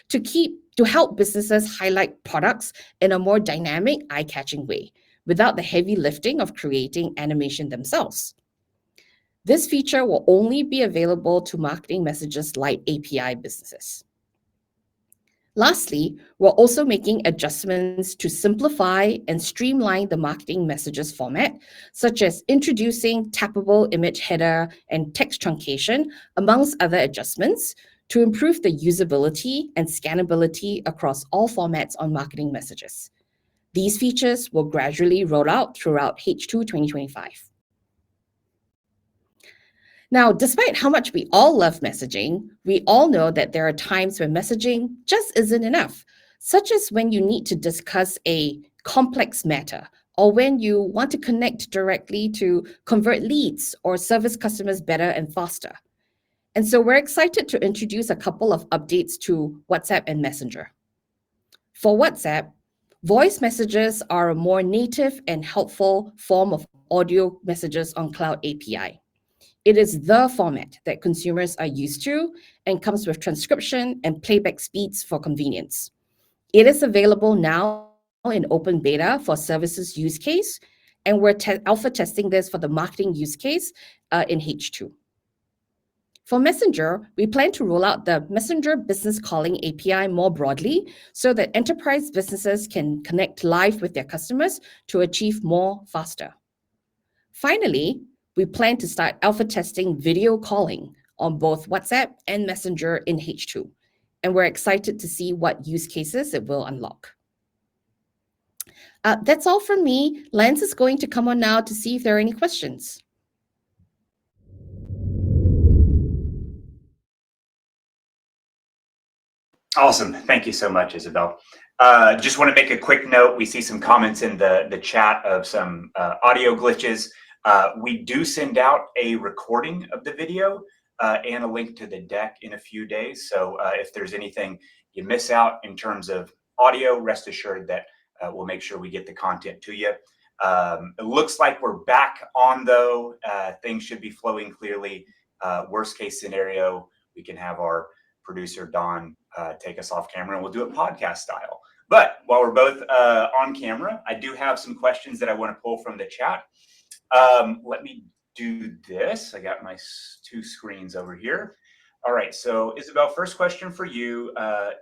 to help businesses highlight products in a more dynamic, eye-catching way, without the heavy lifting of creating animation themselves. This feature will only be available to Marketing Messages Lite API businesses. Lastly, we're also making adjustments to simplify and streamline the Marketing Messages format, such as introducing tappable image header and text truncation, amongst other adjustments, to improve the usability and scannability across all formats on Marketing Messages. These features will gradually roll out throughout H2 2025. Now, despite how much we all love messaging, we all know that there are times when messaging just isn't enough, such as when you need to discuss a complex matter or when you want to connect directly to convert leads or service customers better and faster. And so we're excited to introduce a couple of updates to WhatsApp and Messenger. For WhatsApp, voice messages are a more native and helpful form of audio messages on Cloud API. It is the format that consumers are used to and comes with transcription and playback speeds for convenience. It is available now in open beta for services use case, and we're alpha testing this for the marketing use case in H2. For Messenger, we plan to roll out the Messenger Business Calling API more broadly so that enterprise businesses can connect live with their customers to achieve more faster. Finally, we plan to start alpha testing video calling on both WhatsApp and Messenger in H2, and we're excited to see what use cases it will unlock. That's all from me. Lance is going to come on now to see if there are any questions. Awesome. Thank you so much, Isabel. Just want to make a quick note. We see some comments in the chat of some audio glitches. We do send out a recording of the video and a link to the deck in a few days. So if there's anything you miss out in terms of audio, rest assured that we'll make sure we get the content to you. It looks like we're back on, though. Things should be flowing clearly. Worst case scenario, we can have our producer, Don, take us off camera and we'll do it podcast style. But while we're both on camera, I do have some questions that I want to pull from the chat. Let me do this. I got my two screens over here. All right, so Isabel, first question for you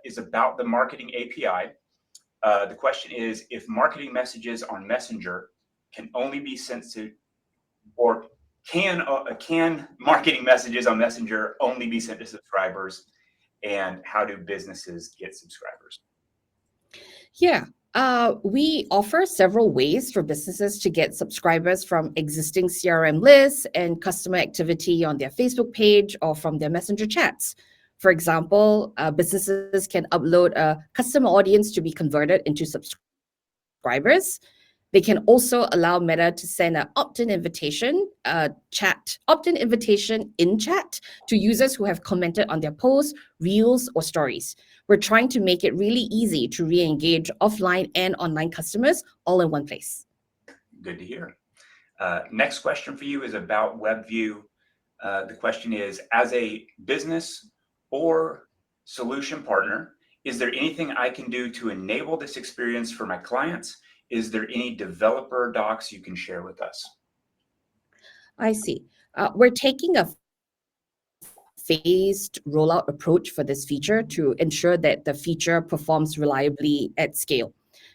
is about the marketing API. The question is, if marketing messages on Messenger can only be sent to, or can marketing messages on Messenger only be sent to subscribers, and how do businesses get subscribers? Yeah. We offer several ways for businesses to get subscribers from existing CRM lists and customer activity on their Facebook page or from their Messenger chats. For example, businesses can upload a customer audience to be converted into subscribers. They can also allow Meta to send an opt-in invitation in chat to users who have commented on their posts, reels, or stories. We're trying to make it really easy to re-engage offline and online customers all in one place. Good to hear. Next question for you is about WebView. The question is, as a business or solution partner, is there anything I can do to enable this experience for my clients? Is there any developer docs you can share with us? I see. We're taking a phased rollout approach for this feature to ensure that the feature performs reliably at scale.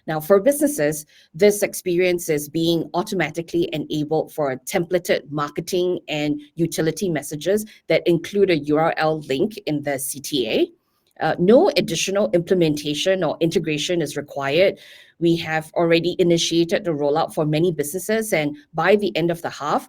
Now, for businesses, this experience is being automatically enabled for templated marketing and utility messages that include a URL link in the CTA. No additional implementation or integration is required. We have already initiated the rollout for many businesses, and by the end of the half,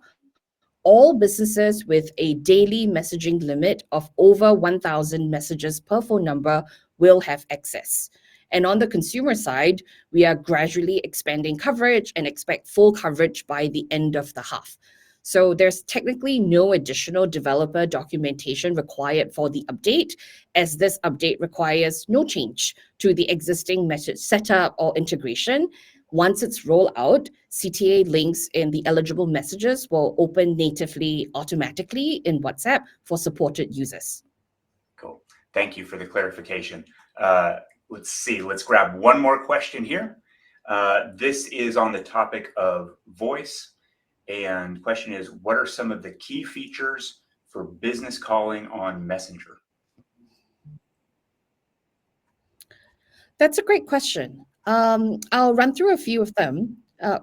all businesses with a daily messaging limit of over 1,000 messages per phone number will have access. And on the consumer side, we are gradually expanding coverage and expect full coverage by the end of the half. So there's technically no additional developer documentation required for the update, as this update requires no change to the existing message setup or integration. Once it's rolled out, CTA links in the eligible messages will open natively automatically in WhatsApp for supported users. Cool. Thank you for the clarification. Let's see, let's grab one more question here. This is on the topic of voice. And the question is, what are some of the key features for business calling on Messenger? That's a great question. I'll run through a few of them.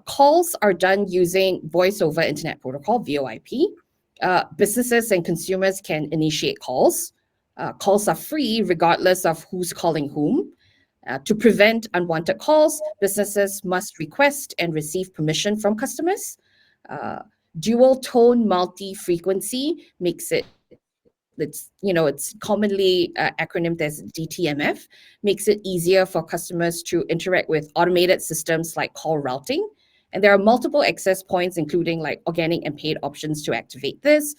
Calls are done using Voice over Internet Protocol, VoIP. Businesses and consumers can initiate calls. Calls are free regardless of who's calling whom. To prevent unwanted calls, businesses must request and receive permission from customers. Dual tone multi-frequency makes it's commonly acronymed as DTMF, makes it easier for customers to interact with automated systems like call routing. And there are multiple access points, including like organic and paid options to activate this.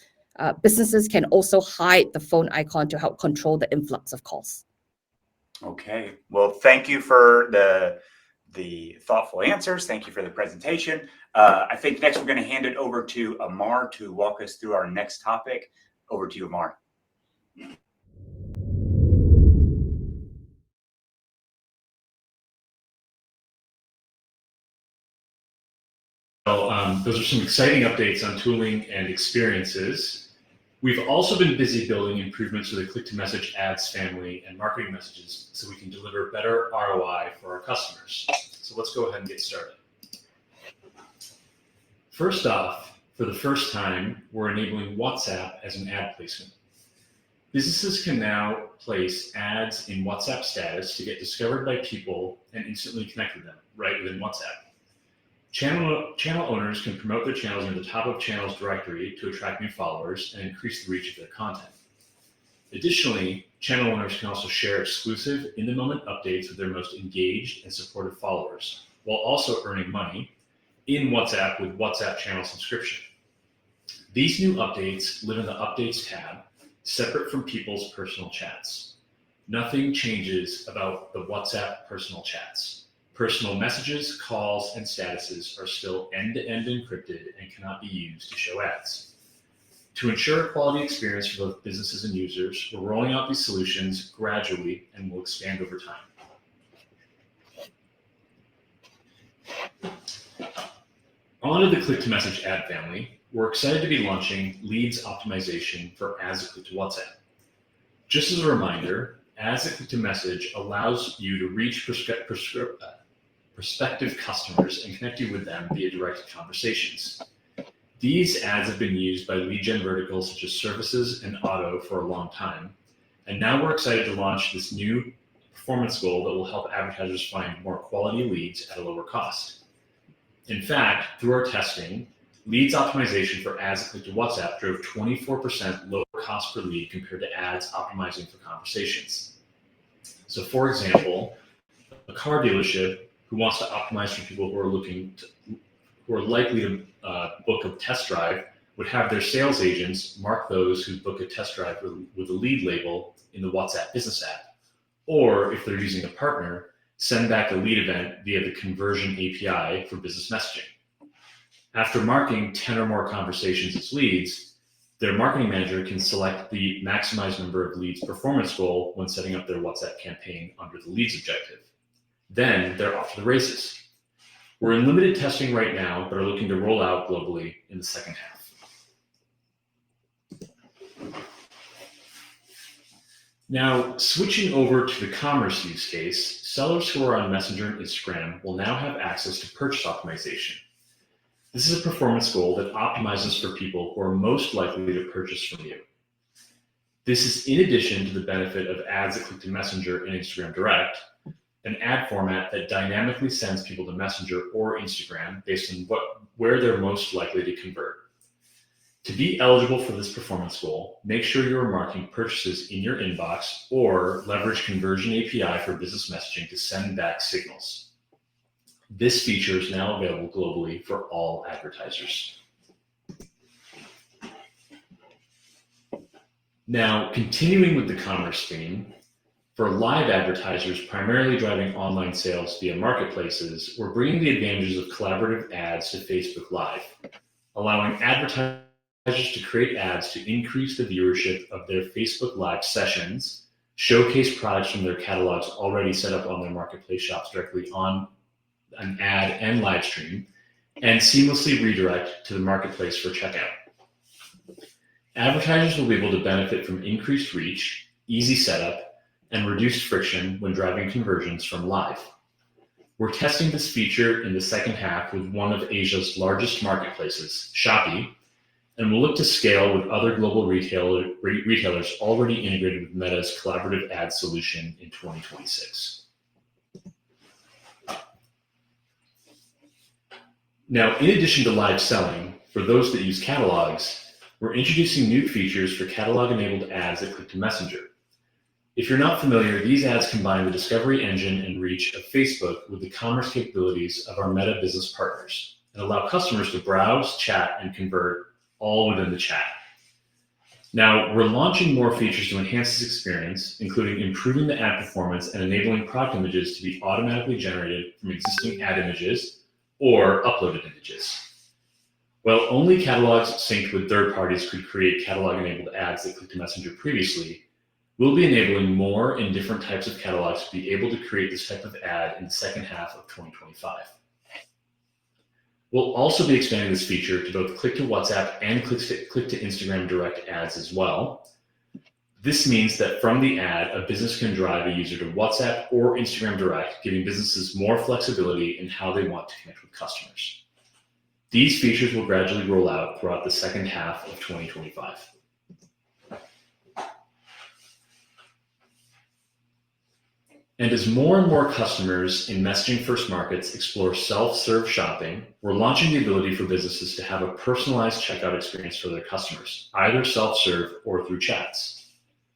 Businesses can also hide the phone icon to help control the influx of calls. Okay, well, thank you for the thoughtful answers. Thank you for the presentation. I think next we're going to hand it over to Amar to walk us through our next topic. Over to you, Amar. Those are some exciting updates on tooling and experiences. We've also been busy building improvements to the click-to-message ads family and marketing messages so we can deliver better ROI for our customers. So let's go ahead and get started. First off, for the first time, we're enabling WhatsApp as an ad placement. Businesses can now place ads in WhatsApp status to get discovered by people and instantly connect with them right within WhatsApp. Channel owners can promote their channels near the top of channels directory to attract new followers and increase the reach of their content. Additionally, channel owners can also share exclusive in-the-moment updates with their most engaged and supportive followers, while also earning money in WhatsApp with WhatsApp channel subscription. These new updates live in the Updates tab, separate from people's personal chats. Nothing changes about the WhatsApp personal chats. Personal messages, calls, and statuses are still end-to-end encrypted and cannot be used to show ads. To ensure a quality experience for both businesses and users, we're rolling out these solutions gradually and will expand over time. On to the click-to-message ad family, we're excited to be launching leads optimization for ads that click to WhatsApp. Just as a reminder, ads that click to message allows you to reach prospective customers and connect you with them via direct conversations. These ads have been used by lead gen verticals such as services and auto for a long time, and now we're excited to launch this new performance goal that will help advertisers find more quality leads at a lower cost. In fact, through our testing, leads optimization for ads that click to WhatsApp drove 24% lower cost per lead compared to ads optimizing for conversations. So for example, a car dealership who wants to optimize for people who are likely to book a test drive would have their sales agents mark those who book a test drive with a lead label in the WhatsApp business app. Or if they're using a partner, send back a lead event via the conversion API for business messaging. After marking 10 or more conversations as leads, their marketing manager can select the maximized number of leads performance goal when setting up their WhatsApp campaign under the leads objective. Then they're off to the races. We're in limited testing right now, but are looking to roll out globally in the second half. Now, switching over to the commerce use case, sellers who are on Messenger and Instagram will now have access to purchase optimization. This is a performance goal that optimizes for people who are most likely to purchase from you. This is in addition to the benefit of ads that click to Messenger and Instagram Direct, an ad format that dynamically sends people to Messenger or Instagram based on where they're most likely to convert. To be eligible for this performance goal, make sure you are marking purchases in your inbox or leverage Conversion API for business messaging to send back signals. This feature is now available globally for all advertisers. Now, continuing with the commerce theme, for live advertisers primarily driving online sales via marketplaces, we're bringing the advantages of collaborative ads to Facebook Live, allowing advertisers to create ads to increase the viewership of their Facebook Live sessions, showcase products from their catalogs already set up on their marketplace shops directly on an ad and live stream, and seamlessly redirect to the marketplace for checkout. Advertisers will be able to benefit from increased reach, easy setup, and reduced friction when driving conversions from live. We're testing this feature in the second half with one of Asia's largest marketplaces, Shopee, and we'll look to scale with other global retailers already integrated with Meta's collaborative ad solution in 2026. Now, in addition to live selling, for those that use catalogs, we're introducing new features for catalog-enabled ads that click to Messenger. If you're not familiar, these ads combine the discovery engine and reach of Facebook with the commerce capabilities of our Meta business partners and allow customers to browse, chat, and convert all within the chat. Now, we're launching more features to enhance this experience, including improving the ad performance and enabling product images to be automatically generated from existing ad images or uploaded images. While only catalogs synced with third parties could create catalog-enabled ads that click to Messenger previously, we'll be enabling more and different types of catalogs to be able to create this type of ad in the second half of 2025. We'll also be expanding this feature to both click to WhatsApp and click to Instagram direct ads as well. This means that from the ad, a business can drive a user to WhatsApp or Instagram direct, giving businesses more flexibility in how they want to connect with customers. These features will gradually roll out throughout the second half of 2025. And as more and more customers in messaging-first markets explore self-serve shopping, we're launching the ability for businesses to have a personalized checkout experience for their customers, either self-serve or through chats.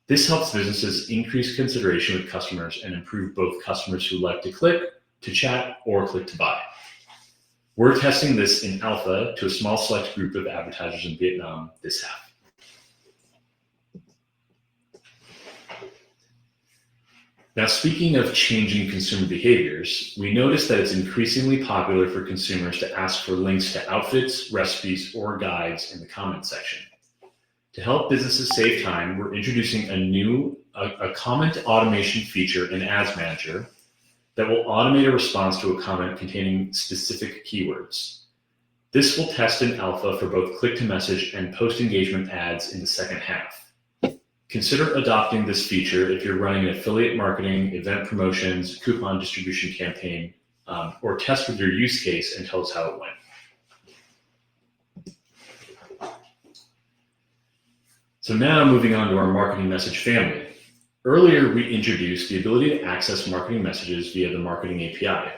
This helps businesses increase consideration with customers and improve both customers who like to click to chat or click to buy. We're testing this in alpha to a small select group of advertisers in Vietnam this half. Now, speaking of changing consumer behaviors, we noticed that it's increasingly popular for consumers to ask for links to outfits, recipes, or guides in the comment section. To help businesses save time, we're introducing a comment automation feature in Ads Manager that will automate a response to a comment containing specific keywords. This will test in alpha for both click-to-message and post-engagement ads in the second half. Consider adopting this feature if you're running an affiliate marketing, event promotions, coupon distribution campaign, or test with your use case and tell us how it went. So now moving on to our marketing message family. Earlier, we introduced the ability to access marketing messages via the Marketing API.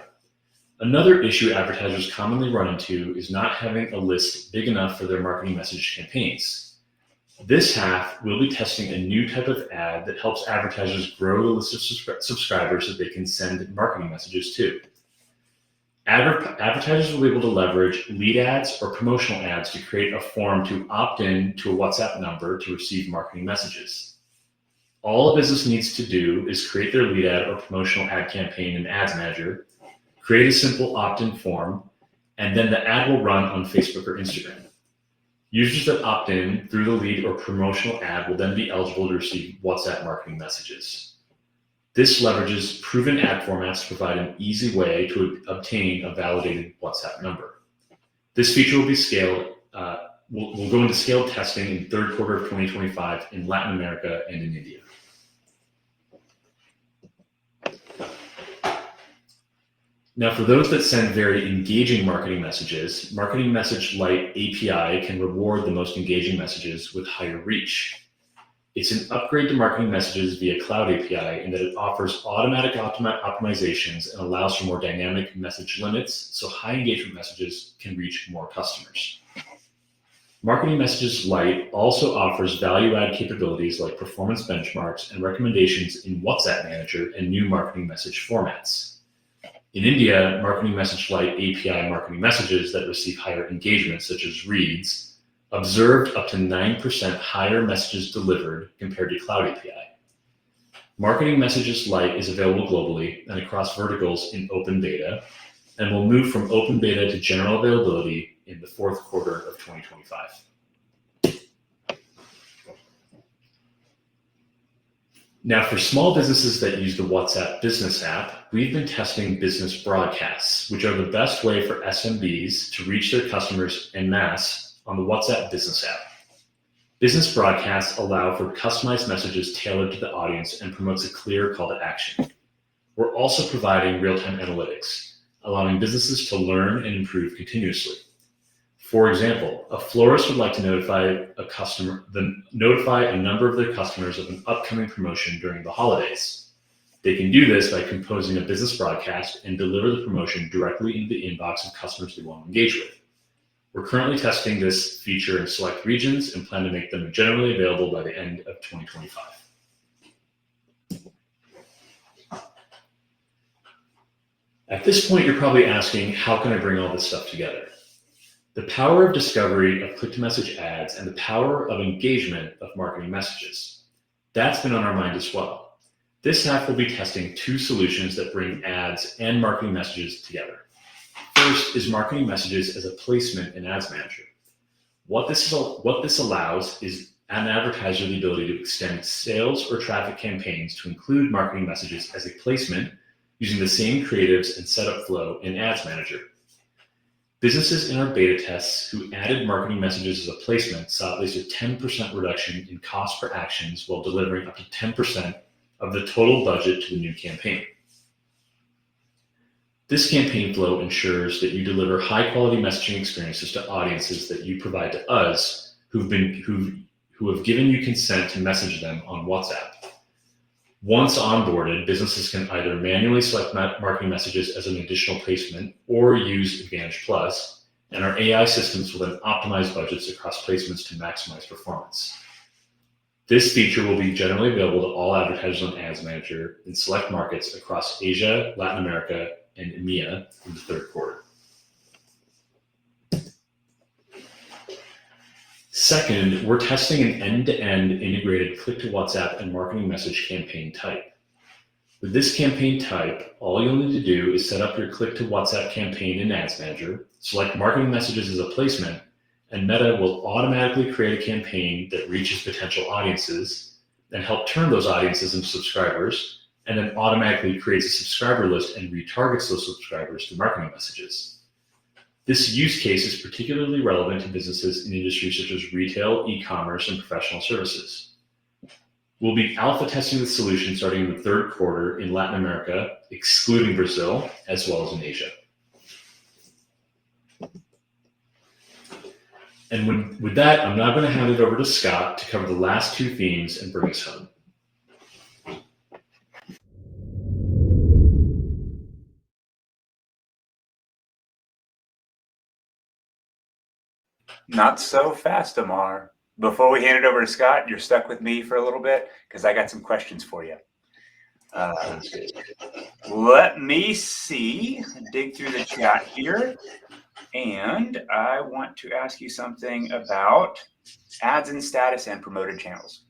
Another issue advertisers commonly run into is not having a list big enough for their marketing message campaigns. This half, we'll be testing a new type of ad that helps advertisers grow the list of subscribers that they can send marketing messages to. Advertisers will be able to leverage lead ads or promotional ads to create a form to opt in to a WhatsApp number to receive marketing messages. All a business needs to do is create their lead ad or promotional ad campaign in Ads Manager, create a simple opt-in form, and then the ad will run on Facebook or Instagram. Users that opt in through the lead or promotional ad will then be eligible to receive WhatsApp marketing messages. This leverages proven ad formats to provide an easy way to obtain a validated WhatsApp number. This feature will be scaled, will go into scaled testing in the third quarter of 2025 in Latin America and in India. Now, for those that send very engaging marketing messages, Marketing Message Lite API can reward the most engaging messages with higher reach. It's an upgrade to marketing messages via Cloud API in that it offers automatic optimizations and allows for more dynamic message limits, so high engagement messages can reach more customers. Marketing Messages Lite also offers value-add capabilities like performance benchmarks and recommendations in WhatsApp Manager and new marketing message formats. In India, Marketing Message Lite API marketing messages that receive higher engagement, such as reads, observed up to 9% higher messages delivered compared to Cloud API. Marketing Messages Lite is available globally and across verticals in open beta, and will move from open beta to general availability in the fourth quarter of 2025. Now, for small businesses that use the WhatsApp Business app, we've been testing business broadcasts, which are the best way for SMBs to reach their customers en masse on the WhatsApp Business app. Business broadcasts allow for customized messages tailored to the audience and promotes a clear call to action. We're also providing real-time analytics, allowing businesses to learn and improve continuously. For example, a florist would like to notify a number of their customers of an upcoming promotion during the holidays. They can do this by composing a business broadcast and deliver the promotion directly into the inbox of customers they want to engage with. We're currently testing this feature in select regions and plan to make them generally available by the end of 2025. At this point, you're probably asking, how can I bring all this stuff together? The power of discovery of click-to-message ads and the power of engagement of marketing messages. That's been on our mind as well. This half will be testing two solutions that bring ads and marketing messages together. First is marketing messages as a placement in Ads Manager. What this allows is an advertiser the ability to extend sales or traffic campaigns to include marketing messages as a placement using the same creatives and setup flow in Ads Manager. Businesses in our beta tests who added marketing messages as a placement saw at least a 10% reduction in cost per actions while delivering up to 10% of the total budget to the new campaign. This campaign flow ensures that you deliver high-quality messaging experiences to audiences that you provide to us who have given you consent to message them on WhatsApp. Once onboarded, businesses can either manually select marketing messages as an additional placement or use Advantage Plus, and our AI systems will then optimize budgets across placements to maximize performance. This feature will be generally available to all advertisers on Ads Manager in select markets across Asia, Latin America, and EMEA in the third quarter. Second, we're testing an end-to-end integrated click-to-WhatsApp and marketing message campaign type. With this campaign type, all you'll need to do is set up your click-to-WhatsApp campaign in Ads Manager, select marketing messages as a placement, and Meta will automatically create a campaign that reaches potential audiences and help turn those audiences into subscribers, and then automatically creates a subscriber list and retargets those subscribers to marketing messages. This use case is particularly relevant to businesses in industries such as retail, e-commerce, and professional services. We'll be alpha testing the solution starting in the third quarter in Latin America, excluding Brazil, as well as in Asia. And with that, I'm now going to hand it over to Scott to cover the last two themes and bring us home. Not so fast, Amar. Before we hand it over to Scott, you're stuck with me for a little bit because I got some questions for you. Let me see, dig through the chat here. And I want to ask you something about ads in status and promoted channels.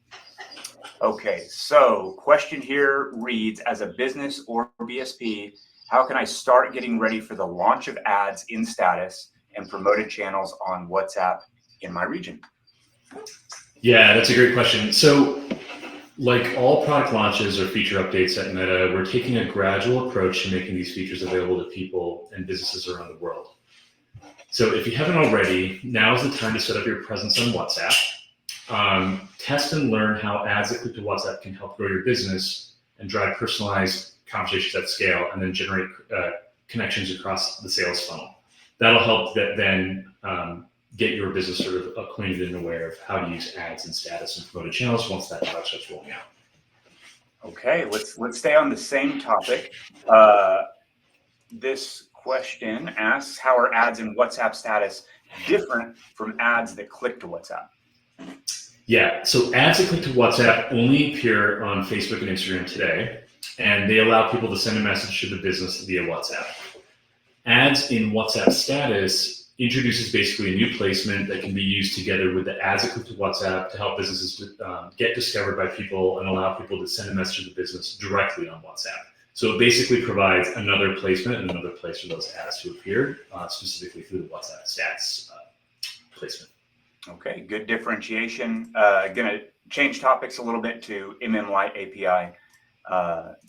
Okay, so question here reads, as a business or BSP, how can I start getting ready for the launch of ads in status and promoted channels on WhatsApp in my region? Yeah, that's a great question. So like all product launches or feature updates at Meta, we're taking a gradual approach to making these features available to people and businesses around the world. So if you haven't already, now is the time to set up your presence on WhatsApp. Test and learn how ads that click to WhatsApp can help grow your business and drive personalized conversations at scale, and then generate connections across the sales funnel. That'll help then get your business sort of acquainted and aware of how to use ads and status and promoted channels once that product starts rolling out. Okay, let's stay on the same topic. This question asks, how are ads in WhatsApp status different from ads that click to WhatsApp? Yeah, so ads that click to WhatsApp only appear on Facebook and Instagram today, and they allow people to send a message to the business via WhatsApp. Ads in WhatsApp status introduces basically a new placement that can be used together with the ads that click to WhatsApp to help businesses get discovered by people and allow people to send a message to the business directly on WhatsApp. So it basically provides another placement and another place for those ads to appear, specifically through the WhatsApp stats placement. Okay, good differentiation. Going to change topics a little bit to MM Lite API.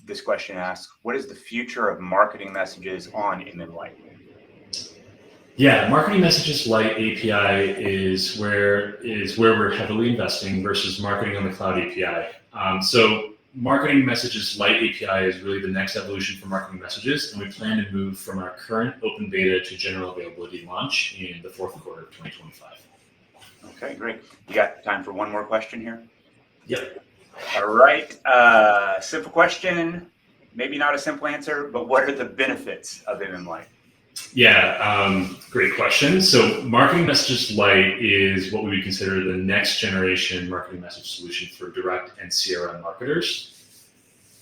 This question asks, what is the future of marketing messages on MM Lite? Yeah, Marketing Messages Lite API is where we're heavily investing versus Marketing on the Cloud API. So Marketing Messages Lite API is really the next evolution for marketing messages, and we plan to move from our current open beta to general availability launch in the fourth quarter of 2025. Okay, great. You got time for one more question here? Yep. All right. Simple question, maybe not a simple answer, but what are the benefits of MM Lite? Yeah, great question. So Marketing Messages Lite is what we would consider the next generation marketing message solution for direct and CRM marketers.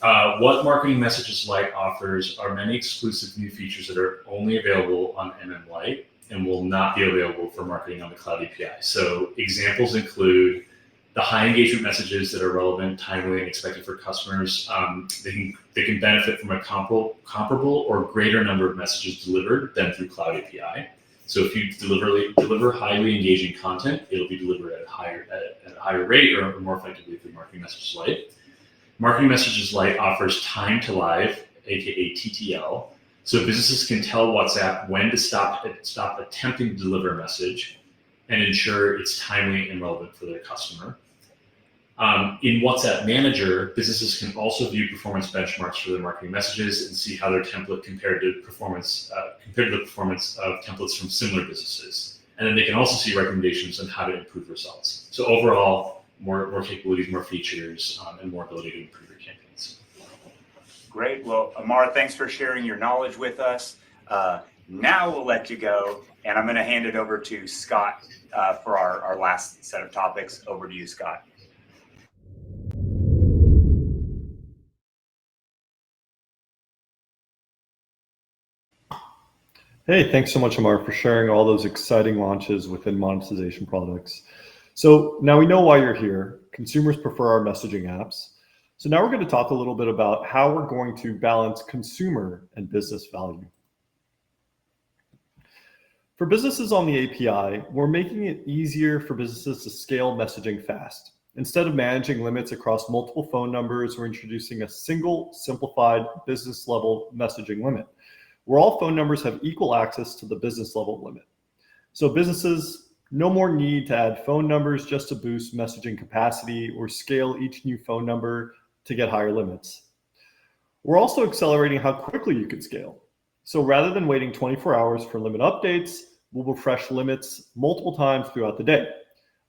What Marketing Messages Lite offers are many exclusive new features that are only available on MM Lite and will not be available for Marketing on the Cloud API. So examples include the high engagement messages that are relevant, timely, and expected for customers. They can benefit from a comparable or greater number of messages delivered than through Cloud API. So if you deliver highly engaging content, it'll be delivered at a higher rate or more effectively through Marketing Messages Lite. Marketing Messages Lite offers time to live, aka TTL, so businesses can tell WhatsApp when to stop attempting to deliver a message and ensure it's timely and relevant for their customer. In WhatsApp Manager, businesses can also view performance benchmarks for their marketing messages and see how their template compared to the performance of templates from similar businesses. And then they can also see recommendations on how to improve results. So overall, more capabilities, more features, and more ability to improve your campaigns. Great. Well, Amar, thanks for sharing your knowledge with us. Now we'll let you go, and I'm going to hand it over to Scott for our last set of topics. Over to you, Scott. Hey, thanks so much, Amar, for sharing all those exciting launches within monetization products. So now we know why you're here. Consumers prefer our messaging apps. So now we're going to talk a little bit about how we're going to balance consumer and business value. For businesses on the API, we're making it easier for businesses to scale messaging fast. Instead of managing limits across multiple phone numbers, we're introducing a single, simplified business-level messaging limit, where all phone numbers have equal access to the business-level limit. So businesses no more need to add phone numbers just to boost messaging capacity or scale each new phone number to get higher limits. We're also accelerating how quickly you can scale. So rather than waiting 24 hours for limit updates, we'll refresh limits multiple times throughout the day,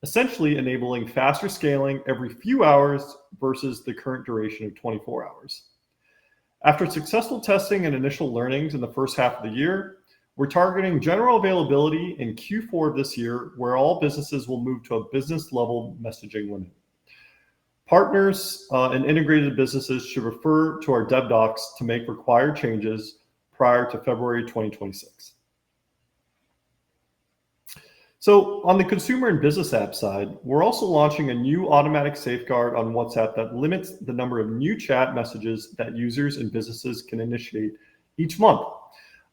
essentially enabling faster scaling every few hours versus the current duration of 24 hours. After successful testing and initial learnings in the first half of the year, we're targeting general availability in Q4 of this year, where all businesses will move to a business-level messaging limit. Partners and integrated businesses should refer to our dev docs to make required changes prior to February 2026. So on the consumer and business app side, we're also launching a new automatic safeguard on WhatsApp that limits the number of new chat messages that users and businesses can initiate each month.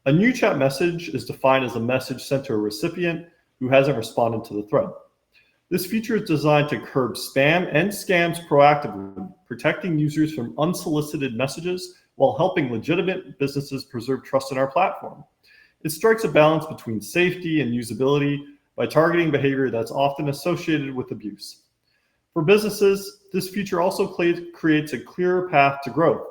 A new chat message is defined as a message sent to a recipient who hasn't responded to the thread. This feature is designed to curb spam and scams proactively, protecting users from unsolicited messages while helping legitimate businesses preserve trust in our platform. It strikes a balance between safety and usability by targeting behavior that's often associated with abuse. For businesses, this feature also creates a clearer path to growth.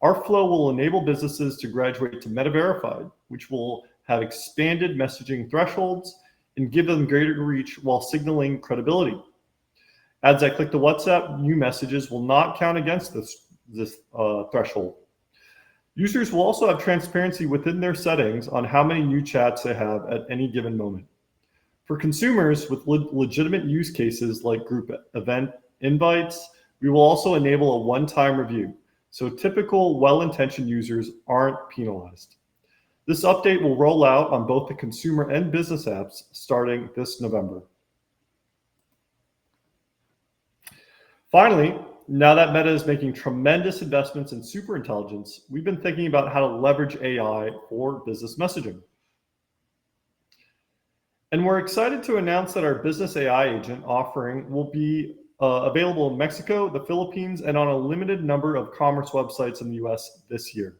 Our flow will enable businesses to graduate to Meta Verified, which will have expanded messaging thresholds and give them greater reach while signaling credibility. Ads that click to WhatsApp new messages will not count against this threshold. Users will also have transparency within their settings on how many new chats they have at any given moment. For consumers with legitimate use cases like group event invites, we will also enable a one-time review, so typical well-intentioned users aren't penalized. This update will roll out on both the consumer and business apps starting this November. Finally, now that Meta is making tremendous investments in superintelligence, we've been thinking about how to leverage AI for business messaging. And we're excited to announce that our business AI agent offering will be available in Mexico, the Philippines, and on a limited number of commerce websites in the US this year.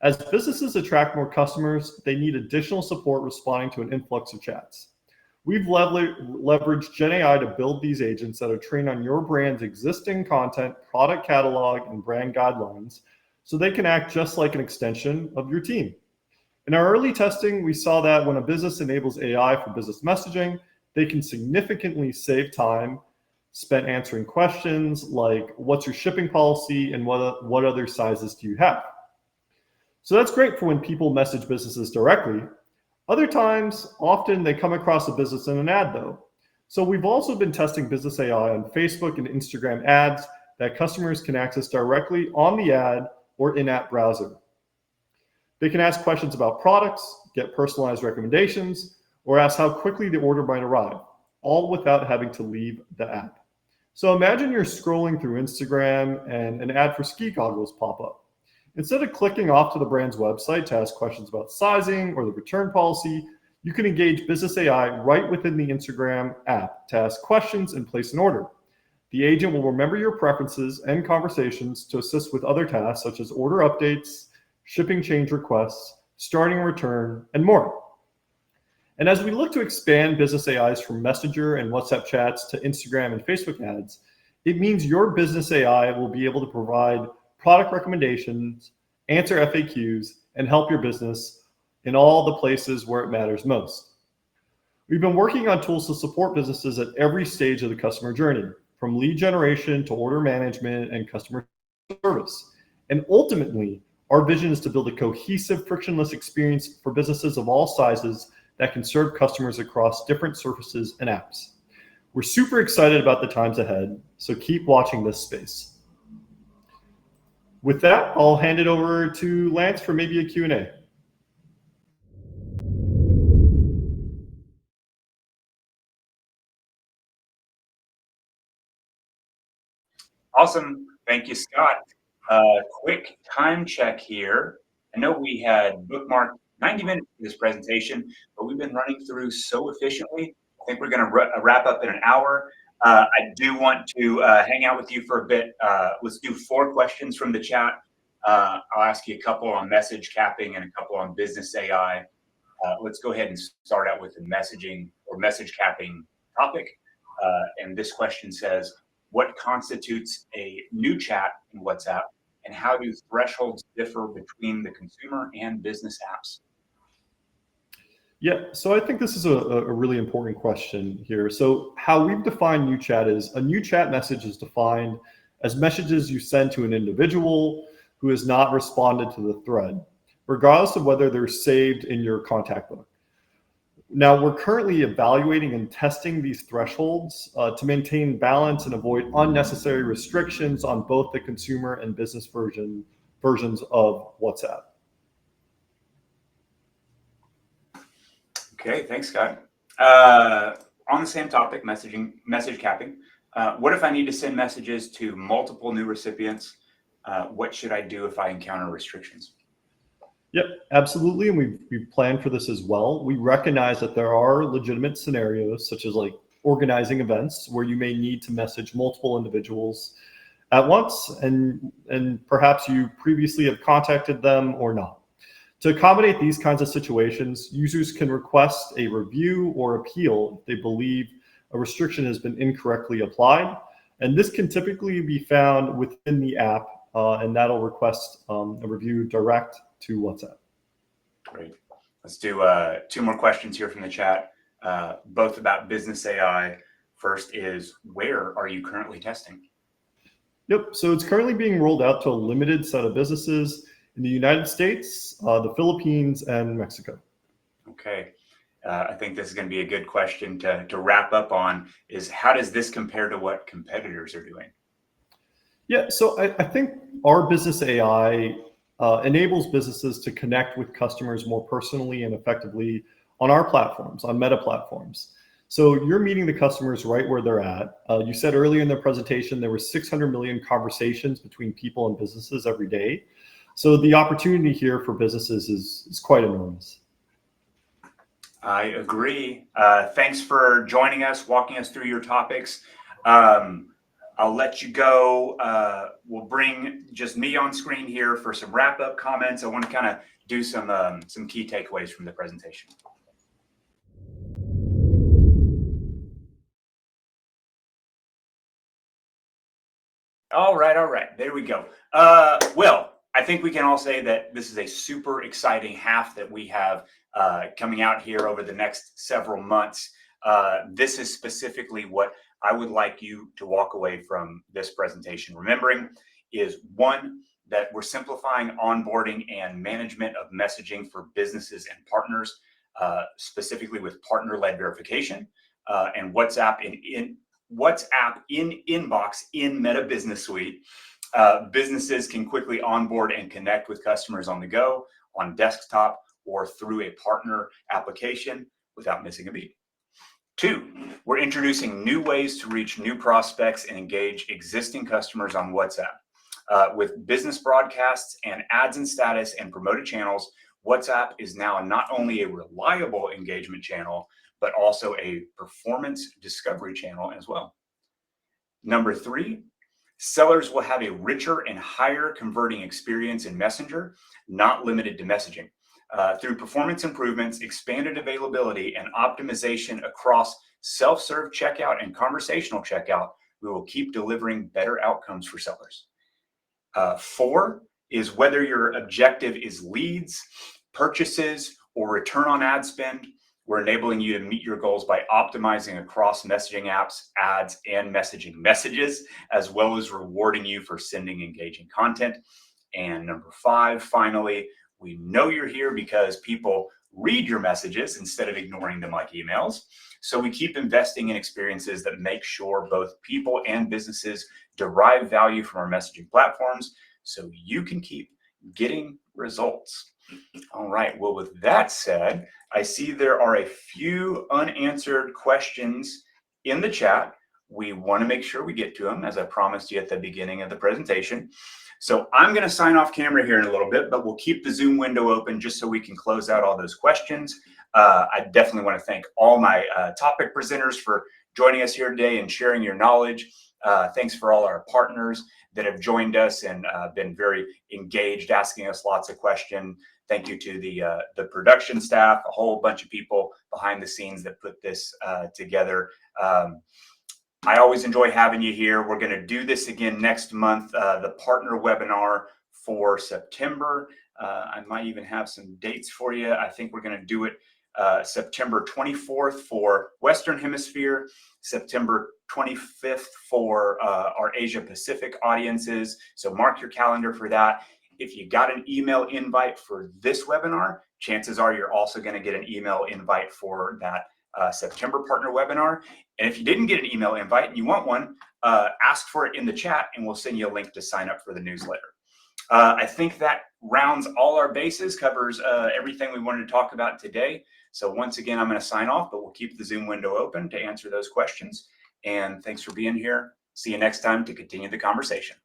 As businesses attract more customers, they need additional support responding to an influx of chats. We've leveraged GenAI to build these agents that are trained on your brand's existing content, product catalog, and brand guidelines, so they can act just like an extension of your team. In our early testing, we saw that when a business enables AI for business messaging, they can significantly save time spent answering questions like, what's your shipping policy and what other sizes do you have? So that's great for when people message businesses directly. Other times, often they come across a business in an ad though. So we've also been testing business AI on Facebook and Instagram ads that customers can access directly on the ad or in-app browser. They can ask questions about products, get personalized recommendations, or ask how quickly the order might arrive, all without having to leave the app. So imagine you're scrolling through Instagram and an ad for ski goggles pop up. Instead of clicking off to the brand's website to ask questions about sizing or the return policy, you can engage Business AI right within the Instagram app to ask questions and place an order. The agent will remember your preferences and conversations to assist with other tasks such as order updates, shipping change requests, starting a return, and more. And as we look to expand Business AIs from Messenger and WhatsApp chats to Instagram and Facebook ads, it means your Business AI will be able to provide product recommendations, answer FAQs, and help your business in all the places where it matters most. We've been working on tools to support businesses at every stage of the customer journey, from lead generation to order management and customer service. And ultimately, our vision is to build a cohesive, frictionless experience for businesses of all sizes that can serve customers across different surfaces and apps. We're super excited about the times ahead, so keep watching this space. With that, I'll hand it over to Lance for maybe a Q&A. Awesome. Thank you, Scott. Quick time check here. I know we had bookmarked 90 minutes for this presentation, but we've been running through so efficiently. I think we're going to wrap up in an hour. I do want to hang out with you for a bit. Let's do 4 questions from the chat. I'll ask you a couple on message capping and a couple on business AI. Let's go ahead and start out with the messaging or message capping topic. And this question says, what constitutes a new chat in WhatsApp, and how do thresholds differ between the consumer and business apps? Yeah, so I think this is a really important question here. So how we've defined new chat is a new chat message is defined as messages you send to an individual who has not responded to the thread, regardless of whether they're saved in your contact book. Now, we're currently evaluating and testing these thresholds to maintain balance and avoid unnecessary restrictions on both the consumer and business versions of WhatsApp. Okay, thanks, Scott. On the same topic, message capping. What if I need to send messages to multiple new recipients? What should I do if I encounter restrictions? Yep, absolutely. And we've planned for this as well. We recognize that there are legitimate scenarios, such as like organizing events where you may need to message multiple individuals at once, and perhaps you previously have contacted them or not. To accommodate these kinds of situations, users can request a review or appeal if they believe a restriction has been incorrectly applied. And this can typically be found within the app, and that'll request a review direct to WhatsApp. Great. Let's do 2 more questions here from the chat, both about business AI. First is, where are you currently testing? Yep, so it's currently being rolled out to a limited set of businesses in the United States, the Philippines, and Mexico. Okay. I think this is going to be a good question to wrap up on, is how does this compare to what competitors are doing? Yeah, so I think our business AI enables businesses to connect with customers more personally and effectively on our platforms, on Meta platforms. So you're meeting the customers right where they're at. You said earlier in the presentation, there were 600 million conversations between people and businesses every day. So the opportunity here for businesses is quite enormous. I agree. Thanks for joining us, walking us through your topics. I'll let you go. We'll bring just me on screen here for some wrap-up comments. I want to kind of do some key takeaways from the presentation. All right. There we go. Well, I think we can all say that this is a super exciting half that we have coming out here over the next several months. This is specifically what I would like you to walk away from this presentation remembering is one, that we're simplifying onboarding and management of messaging for businesses and partners, specifically with partner-led verification and WhatsApp in Inbox in Meta Business Suite. Businesses can quickly onboard and connect with customers on the go, on desktop, or through a partner application without missing a beat. 2, we're introducing new ways to reach new prospects and engage existing customers on WhatsApp. With business broadcasts and ads and status and promoted channels, WhatsApp is now not only a reliable engagement channel, but also a performance discovery channel as well. Number 3, sellers will have a richer and higher converting experience in Messenger, not limited to messaging. Through performance improvements, expanded availability, and optimization across self-serve checkout and conversational checkout, we will keep delivering better outcomes for sellers. 4 is whether your objective is leads, purchases, or return on ad spend, we're enabling you to meet your goals by optimizing across messaging apps, ads, and messaging messages, as well as rewarding you for sending engaging content. And number 5, finally, we know you're here because people read your messages instead of ignoring them like emails. So we keep investing in experiences that make sure both people and businesses derive value from our messaging platforms so you can keep getting results. All right, well, with that said, I see there are a few unanswered questions in the chat. We want to make sure we get to them, as I promised you at the beginning of the presentation. So I'm going to sign off camera here in a little bit, but we'll keep the Zoom window open just so we can close out all those questions. I definitely want to thank all my topic presenters for joining us here today and sharing your knowledge. Thanks for all our partners that have joined us and been very engaged, asking us lots of questions. Thank you to the production staff, a whole bunch of people behind the scenes that put this together. I always enjoy having you here. We're going to do this again next month, the partner webinar for September. I might even have some dates for you. I think we're going to do it September 24th for Western Hemisphere, September 25th for our Asia Pacific audiences. So mark your calendar for that. If you got an email invite for this webinar, chances are you're also going to get an email invite for that September partner webinar. And if you didn't get an email invite and you want one, ask for it in the chat and we'll send you a link to sign up for the newsletter. I think that rounds all our bases, covers everything we wanted to talk about today. So once again, I'm going to sign off, but we'll keep the Zoom window open to answer those questions. And thanks for being here. See you next time to continue the conversation.